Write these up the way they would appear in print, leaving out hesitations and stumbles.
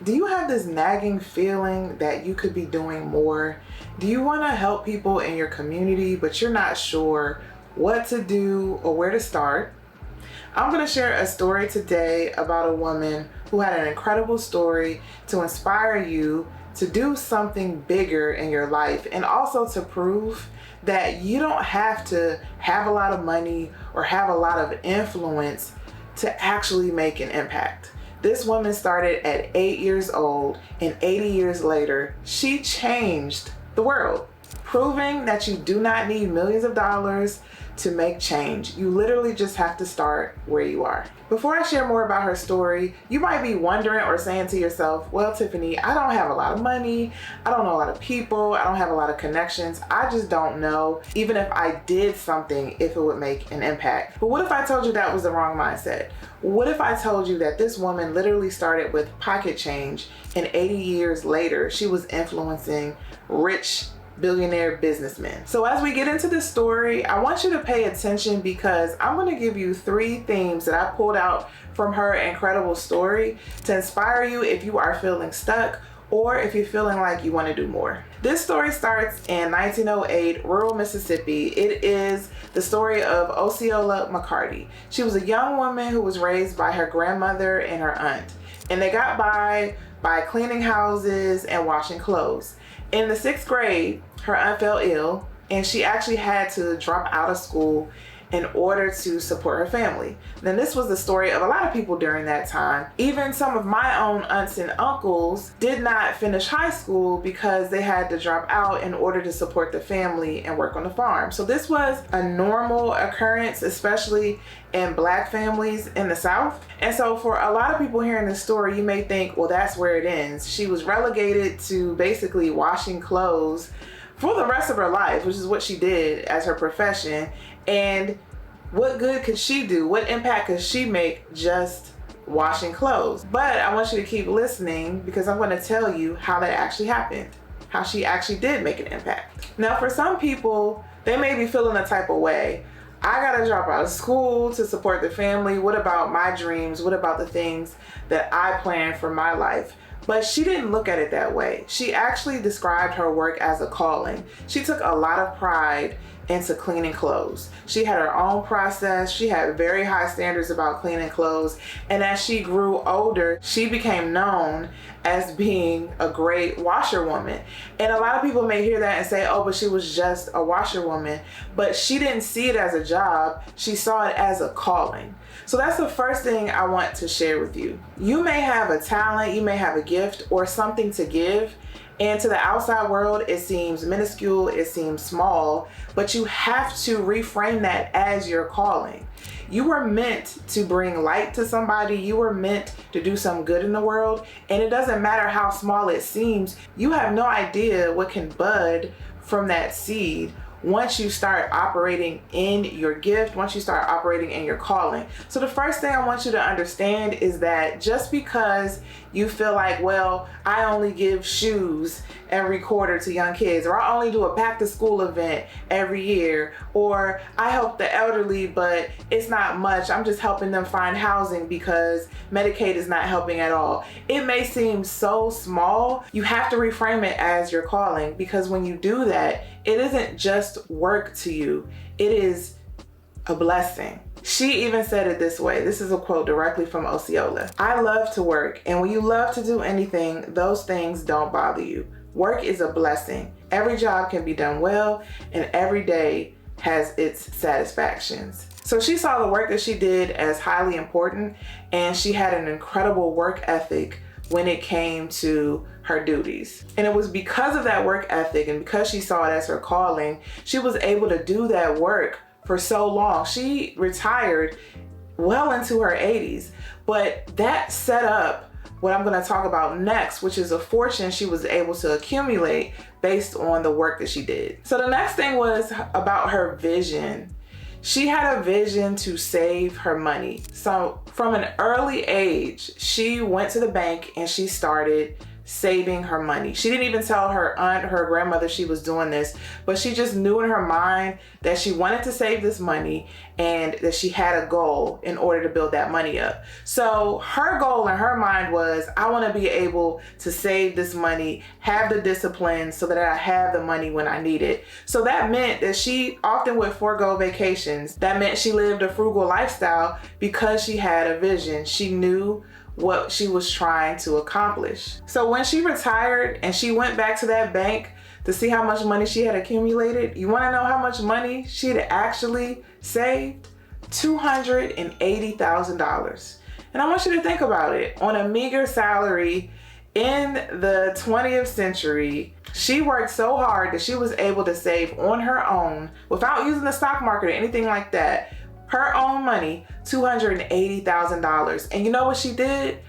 Do you have this nagging feeling that you could be doing more? Do you want to help people in your community, but you're not sure what to do or where to start? I'm going to share a story today about a woman who had an incredible story to inspire you to do something bigger in your life, and also to prove that you don't have to have a lot of money or have a lot of influence to actually make an impact. This woman started at 8 years old, and 80 years later, she changed the world, proving that you do not need millions of dollars to make change. You literally just have to start where you are. Before I share more about her story, you might be wondering or saying to yourself, well, Tiffany, I don't have a lot of money. I don't know a lot of people. I don't have a lot of connections. I just don't know, even if I did something, if it would make an impact. But what if I told you that was the wrong mindset? What if I told you that this woman literally started with pocket change, and 80 years later, she was influencing rich billionaire businessmen? So as we get into this story, I want you to pay attention, because I'm going to give you 3 themes that I pulled out from her incredible story to inspire you if you are feeling stuck or if you're feeling like you want to do more. This story starts in 1908, rural Mississippi. It is the story of Oseola McCarty. She was a young woman who was raised by her grandmother and her aunt, and they got by cleaning houses and washing clothes. In the 6th grade, her aunt fell ill, and she actually had to drop out of school in order to support her family. Now, this was the story of a lot of people during that time. Even some of my own aunts and uncles did not finish high school because they had to drop out in order to support the family and work on the farm. So this was a normal occurrence, especially in Black families in the South. And so for a lot of people hearing this story, you may think, well, that's where it ends. She was relegated to basically washing clothes for the rest of her life, which is what she did as her profession. And what good could she do? What impact could she make just washing clothes? But I want you to keep listening, because I'm going to tell you how that actually happened, how she actually did make an impact. Now, for some people, they may be feeling a type of way. I gotta drop out of school to support the family. What about my dreams? What about the things that I plan for my life? But she didn't look at it that way. She actually described her work as a calling. She took a lot of pride into cleaning clothes. She had her own process. She had very high standards about cleaning clothes. And as she grew older, she became known as being a great washerwoman. And a lot of people may hear that and say, oh, but she was just a washerwoman. But she didn't see it as a job. She saw it as a calling. So that's the first thing I want to share with you. You may have a talent, you may have a gift or something to give, and to the outside world, it seems minuscule, it seems small, but you have to reframe that as your calling. You were meant to bring light to somebody. You were meant to do some good in the world. And it doesn't matter how small it seems. You have no idea what can bud from that seed once you start operating in your gift, once you start operating in your calling. So the first thing I want you to understand is that just because you feel like, well, I only give shoes every quarter to young kids, or I only do a back to school event every year, or I help the elderly, but it's not much. I'm just helping them find housing because Medicaid is not helping at all. It may seem so small. You have to reframe it as your calling, because when you do that, it isn't just work to you. It is a blessing. She even said it this way. This is a quote directly from Oseola. I love to work, and when you love to do anything, those things don't bother you. Work is a blessing. Every job can be done well, and every day has its satisfactions. So she saw the work that she did as highly important, and she had an incredible work ethic when it came to her duties. And it was because of that work ethic, and because she saw it as her calling, she was able to do that work for so long. She retired well into her 80s, but that set up what I'm going to talk about next, which is a fortune she was able to accumulate based on the work that she did. So the next thing was about her vision. She had a vision to save her money. So from an early age, she went to the bank and she started saving her money. She didn't even tell her aunt or her grandmother she was doing this, but she just knew in her mind that she wanted to save this money and that she had a goal in order to build that money up. So her goal in her mind was, I want to be able to save this money, have the discipline so that I have the money when I need it. So that meant that she often would forego vacations. That meant she lived a frugal lifestyle because she had a vision. She knew what she was trying to accomplish. So when she retired and she went back to that bank to see how much money she had accumulated, you want to know how much money she had actually saved? $280,000. And I want you to think about it. On a meager salary in the 20th century, she worked so hard that she was able to save on her own, without using the stock market or anything like that, her own money, $280,000. And you know what she did?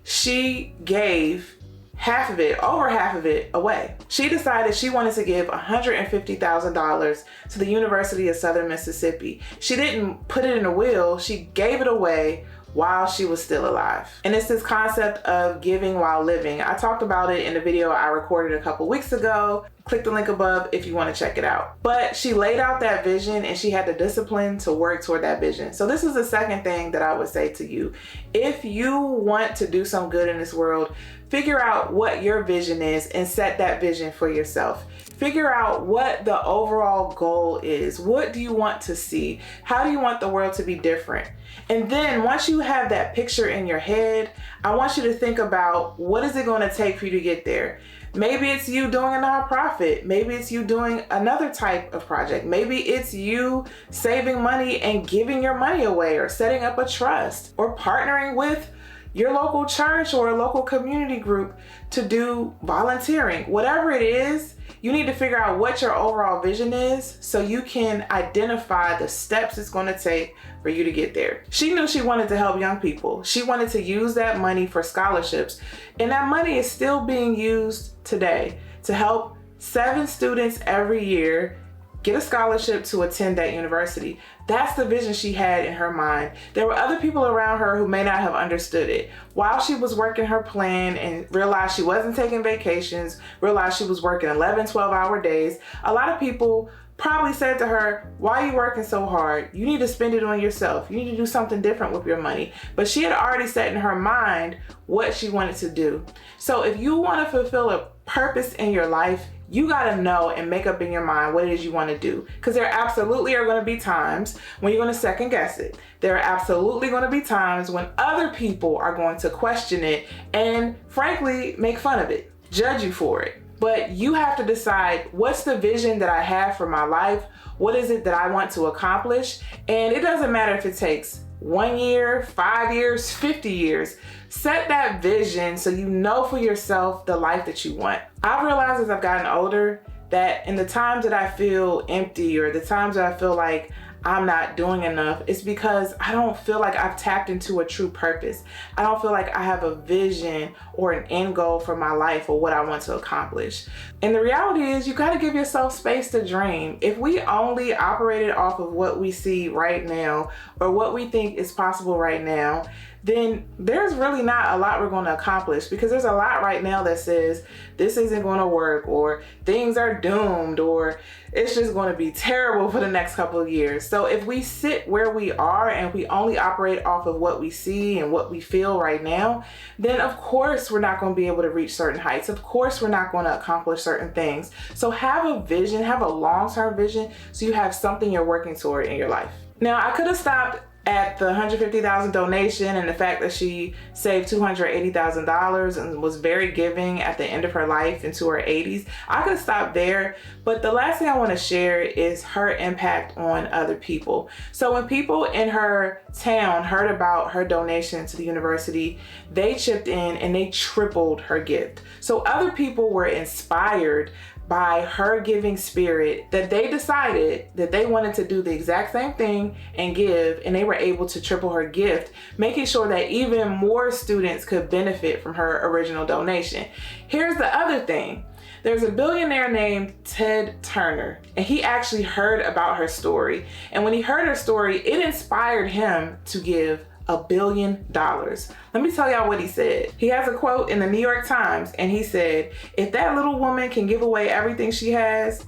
She gave half of it, over half of it, away. She decided she wanted to give $150,000 to the University of Southern Mississippi. She didn't put it in a will, she gave it away while she was still alive. And it's this concept of giving while living. I talked about it in a video I recorded a couple weeks ago. Click the link above if you want to check it out. But she laid out that vision and she had the discipline to work toward that vision. So this is the second thing that I would say to you. If you want to do some good in this world, figure out what your vision is and set that vision for yourself. Figure out what the overall goal is. What do you want to see? How do you want the world to be different? And then once you have that picture in your head, I want you to think about, what is it going to take for you to get there? Maybe it's you doing a nonprofit. Maybe it's you doing another type of project. Maybe it's you saving money and giving your money away, or setting up a trust, or partnering with your local church or a local community group to do volunteering. Whatever it is, you need to figure out what your overall vision is so you can identify the steps it's going to take for you to get there. She knew she wanted to help young people. She wanted to use that money for scholarships, and that money is still being used today to help 7 students every year get a scholarship to attend that university. That's the vision she had in her mind. There were other people around her who may not have understood it. While she was working her plan and realized she wasn't taking vacations, realized she was working 11, 12-hour days, a lot of people probably said to her, why are you working so hard? You need to spend it on yourself. You need to do something different with your money. But she had already set in her mind what she wanted to do. So if you want to fulfill a purpose in your life, you got to know and make up in your mind what it is you want to do. Because there absolutely are going to be times when you're going to second guess it. There are absolutely going to be times when other people are going to question it and frankly make fun of it, judge you for it. But you have to decide, what's the vision that I have for my life? What is it that I want to accomplish? And it doesn't matter if it takes 1 year, 5 years, 50 years. Set that vision so you know for yourself the life that you want. I've realized as I've gotten older that in the times that I feel empty, or the times that I feel like I'm not doing enough, it's because I don't feel like I've tapped into a true purpose. I don't feel like I have a vision or an end goal for my life or what I want to accomplish. And the reality is, you got to give yourself space to dream. If we only operated off of what we see right now or what we think is possible right now, then there's really not a lot we're going to accomplish, because there's a lot right now that says this isn't going to work, or things are doomed, or it's just going to be terrible for the next couple of years. So if we sit where we are and we only operate off of what we see and what we feel right now, then of course we're not going to be able to reach certain heights. Of course we're not going to accomplish certain things. So have a vision, have a long-term vision, so you have something you're working toward in your life. Now, I could have stopped at the $150,000 donation and the fact that she saved $280,000 and was very giving at the end of her life into her 80s. I could stop there, but the last thing I want to share is her impact on other people. So when people in her town heard about her donation to the university, they chipped in and they tripled her gift. So other people were inspired by her giving spirit, that they decided that they wanted to do the exact same thing and give, and they were able to triple her gift, making sure that even more students could benefit from her original donation. Here's the other thing. There's a billionaire named Ted Turner, and he actually heard about her story. And when he heard her story, it inspired him to give $1 billion. Let me tell y'all what he said. He has a quote in the New York Times, and he said, if that little woman can give away everything she has,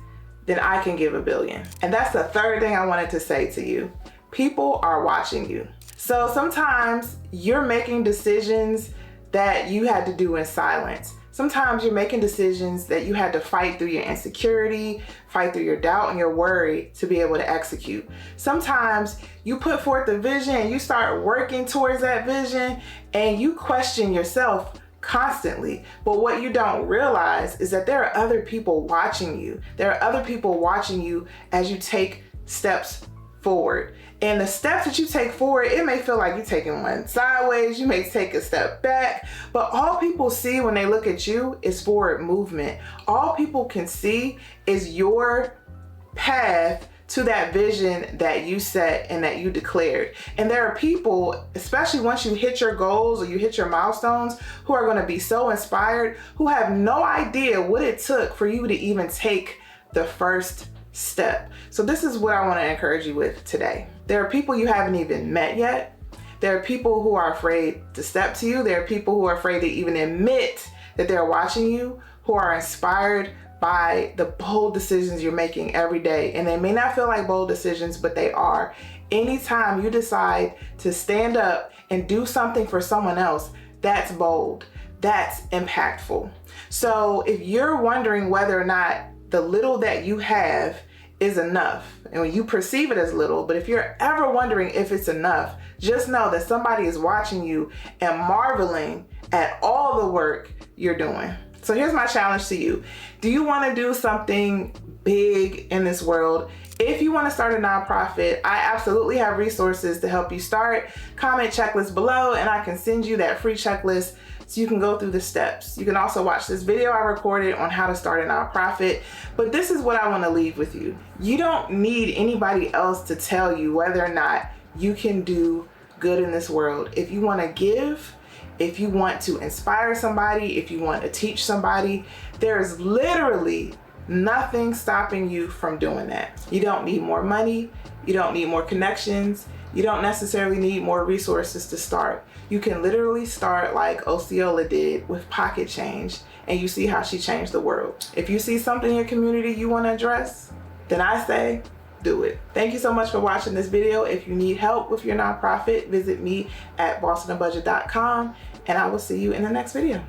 then I can give $1 billion. And that's the third thing I wanted to say to you. People are watching you. So sometimes you're making decisions that you had to do in silence. Sometimes you're making decisions that you had to fight through your insecurity, fight through your doubt and your worry to be able to execute. Sometimes you put forth a vision and you start working towards that vision and you question yourself constantly. But what you don't realize is that there are other people watching you. There are other people watching you as you take steps forward. And the steps that you take forward, it may feel like you're taking one sideways, you may take a step back, but all people see when they look at you is forward movement. All people can see is your path to that vision that you set and that you declared. And there are people, especially once you hit your goals or you hit your milestones, who are going to be so inspired, who have no idea what it took for you to even take the first step. So this is what I want to encourage you with today. There are people you haven't even met yet. There are people who are afraid to step to you. There are people who are afraid to even admit that they're watching you, who are inspired by the bold decisions you're making every day. And they may not feel like bold decisions, but they are. Anytime you decide to stand up and do something for someone else, that's bold. That's impactful. So if you're wondering whether or not the little that you have is enough, and you perceive it as little, but if you're ever wondering if it's enough, just know that somebody is watching you and marveling at all the work you're doing. So here's my challenge to you. Do you want to do something big in this world? If you want to start a nonprofit, I absolutely have resources to help you start. Comment checklist below and I can send you that free checklist so you can go through the steps. You can also watch this video I recorded on how to start a nonprofit. But this is what I want to leave with you. You don't need anybody else to tell you whether or not you can do good in this world. If you want to give, if you want to inspire somebody, if you want to teach somebody, there is literally nothing stopping you from doing that. You don't need more money. You don't need more connections. You don't necessarily need more resources to start. You can literally start like Oseola did with pocket change, and you see how she changed the world. If you see something in your community you want to address, then I say, do it. Thank you so much for watching this video. If you need help with your nonprofit, visit me at bossonabudget.com, and I will see you in the next video.